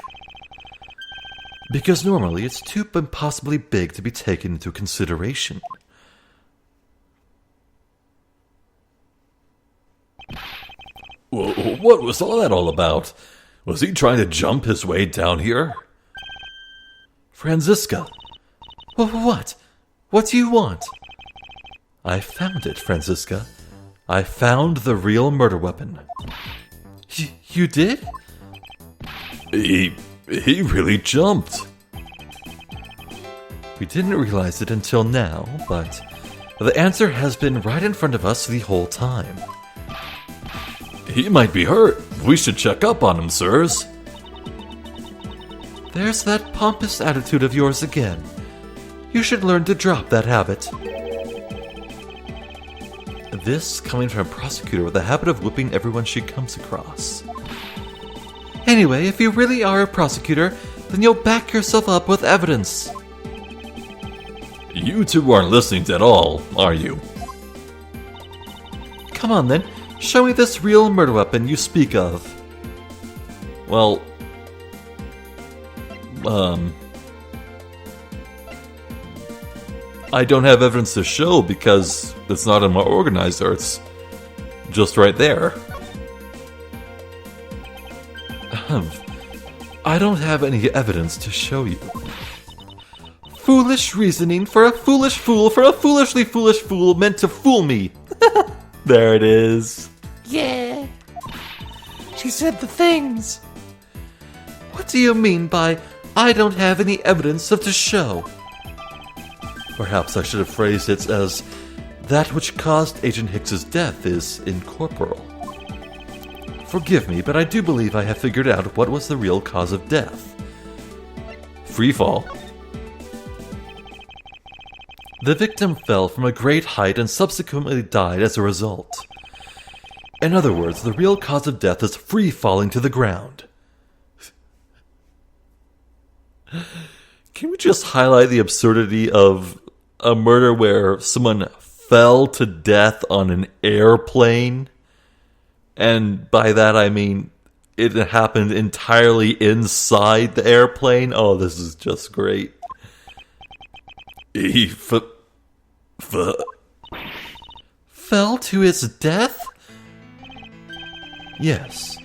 Because normally it's too impossibly big to be taken into consideration. What was all that all about? Was he trying to jump his way down here? Franziska. What? What do you want? I found it, Franziska. I found the real murder weapon. You did? He really jumped. We didn't realize it until now, but the answer has been right in front of us the whole time. He might be hurt. We should check up on him, sirs. There's that pompous attitude of yours again. You should learn to drop that habit. This coming from a prosecutor with a habit of whipping everyone she comes across. Anyway, if you really are a prosecutor, then you'll back yourself up with evidence. You two aren't listening at all, are you? Come on then, show me this real murder weapon you speak of. Well, I don't have evidence to show because it's not in my organizer, it's just right there. I don't have any evidence to show you. Foolish reasoning for a foolish fool for a foolishly foolish fool meant to fool me. There it is. Yeah. She said the things. What do you mean by, I don't have any evidence of to show? Perhaps I should have phrased it as, that which caused Agent Hicks's death is incorporeal. Forgive me, but I do believe I have figured out what was the real cause of death. Freefall. The victim fell from a great height and subsequently died as a result. In other words, the real cause of death is free falling to the ground. Can we just highlight the absurdity of a murder where someone fell to death on an airplane? And by that I mean it happened entirely inside the airplane. Oh, this is just great. He fell to his death? Yes,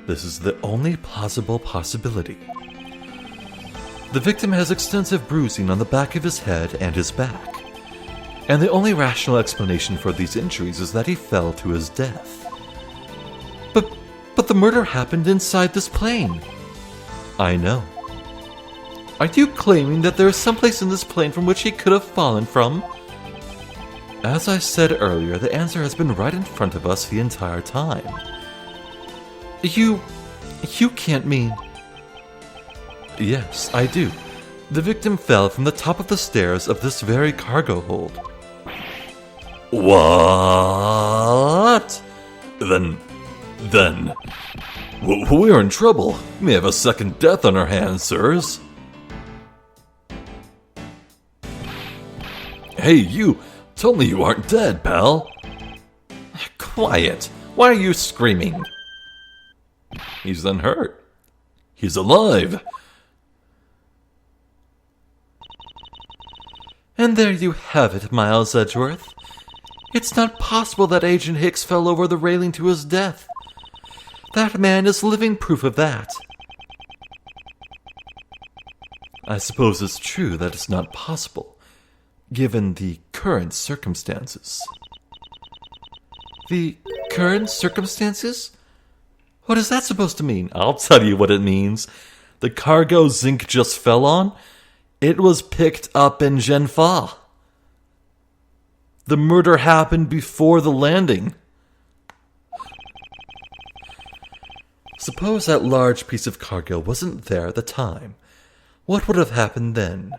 this is the only plausible possibility. The victim has extensive bruising on the back of his head and his back, and the only rational explanation for these injuries is that he fell to his death. But the murder happened inside this plane. I know. Are you claiming that there is someplace in this plane from which he could have fallen from? As I said earlier, the answer has been right in front of us the entire time. You can't mean... Yes, I do. The victim fell from the top of the stairs of this very cargo hold. What? Then Then, we're in trouble. We may have a second death on our hands, sirs. Hey, you! Tell me you aren't dead, pal. Quiet. Why are you screaming? He's unhurt. He's alive. And there you have it, Miles Edgeworth. It's not possible that Agent Hicks fell over the railing to his death. That man is living proof of that. I suppose it's true that it's not possible, given the current circumstances. The current circumstances? What is that supposed to mean? I'll tell you what it means. The cargo Zinc just fell on, it was picked up in Genfa. The murder happened before the landing. Suppose that large piece of cargo wasn't there at the time. What would have happened then?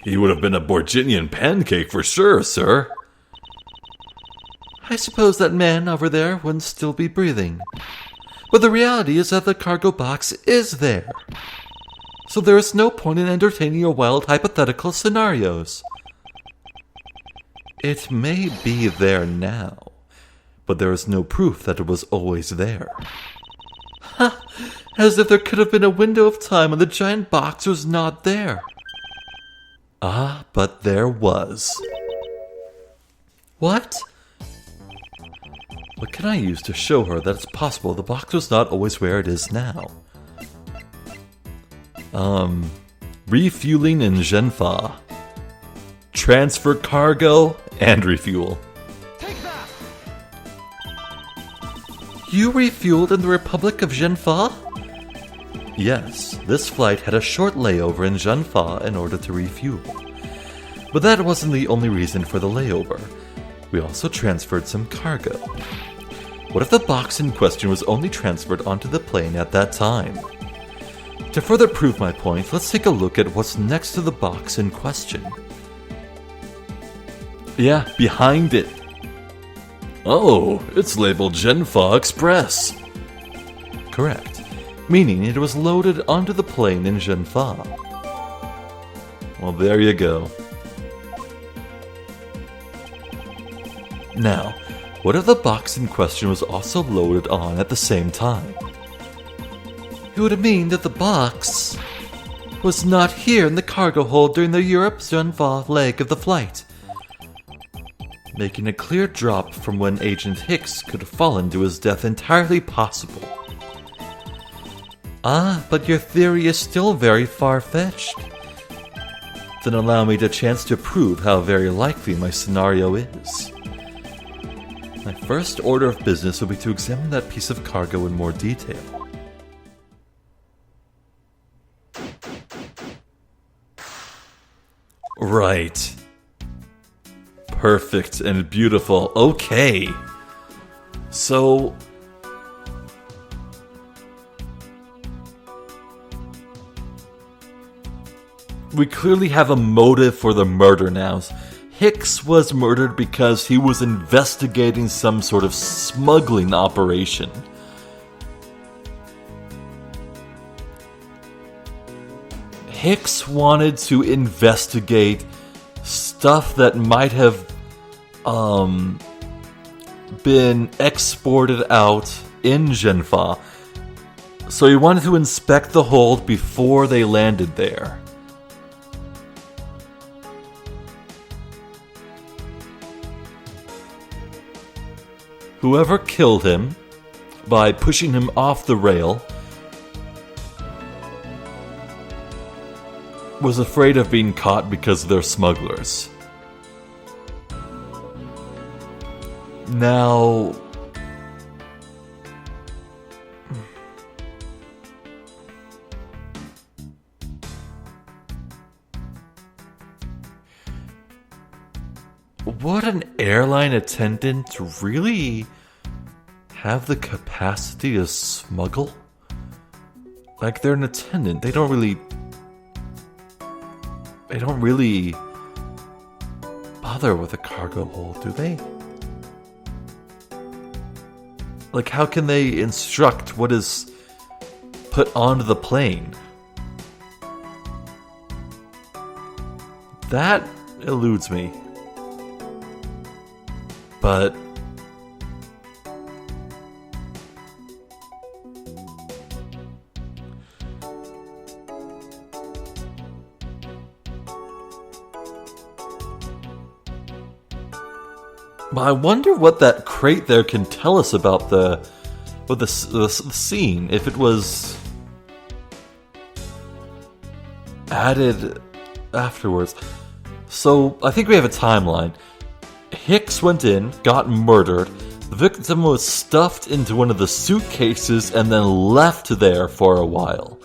He would have been a Borginian pancake for sure, sir. I suppose that man over there wouldn't still be breathing. But the reality is that the cargo box is there. So there is no point in entertaining your wild hypothetical scenarios. It may be there now, but there is no proof that it was always there. Ha! As if there could have been a window of time when the giant box was not there. Ah, but there was. What? What can I use to show her that it's possible the box was not always where it is now? Refueling in Genfa. Transfer cargo and refuel. Take that! You refueled in the Republic of Genfa? Yes, this flight had a short layover in Genfa in order to refuel. But that wasn't the only reason for the layover. We also transferred some cargo. What if the box in question was only transferred onto the plane at that time? To further prove my point, let's take a look at what's next to the box in question. Yeah, behind it. Oh, it's labeled Genfa Express. Correct, meaning it was loaded onto the plane in Genfa. Well, there you go. Now, what if the box in question was also loaded on at the same time? It would mean that the box was not here in the cargo hold during the Europe-Genfa leg of the flight, making a clear drop from when Agent Hicks could have fallen to his death entirely possible. Ah, but your theory is still very far-fetched. Then allow me the chance to prove how very likely my scenario is. My first order of business will be to examine that piece of cargo in more detail. Right. Perfect and beautiful. Okay. So... we clearly have a motive for the murder now. Hicks was murdered because he was investigating some sort of smuggling operation. Hicks wanted to investigate stuff that might have been exported out in Genfa. So he wanted to inspect the hold before they landed there. Whoever killed him by pushing him off the rail was afraid of being caught because they're smugglers. Now, would an airline attendant really have the capacity to smuggle? Like, they're an attendant, they don't really bother with a cargo hold, do they? Like, how can they instruct what is put onto the plane? That eludes me. But I wonder what that crate there can tell us about the scene. If it was added afterwards. So I think we have a timeline. Hicks went in, got murdered. The victim was stuffed into one of the suitcases and then left there for a while.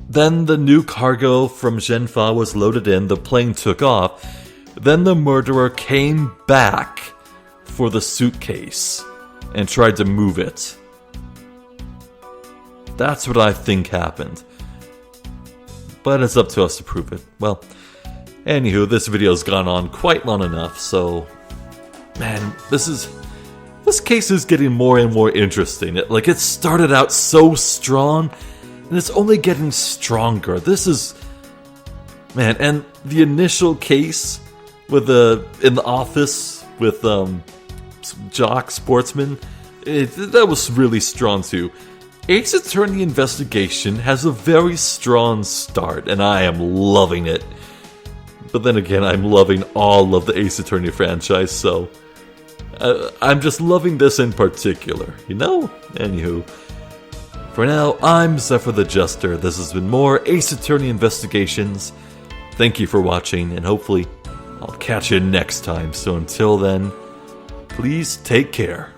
Then the new cargo from Zhenfa was loaded in, the plane took off. Then the murderer came back for the suitcase and tried to move it. That's what I think happened. But it's up to us to prove it. Well, anywho, this video's gone on quite long enough, so... Man, this case is getting more and more interesting. It started out so strong, and it's only getting stronger. This is... Man, and the initial case... in the office with Jock Sportsman, that was really strong too. Ace Attorney Investigation has a very strong start, and I am loving it. But then again, I'm loving all of the Ace Attorney franchise, so I'm just loving this in particular, you know? Anywho, for now, I'm Zephyr the Jester. This has been more Ace Attorney Investigations. Thank you for watching, and hopefully I'll catch you next time. So until then, please take care.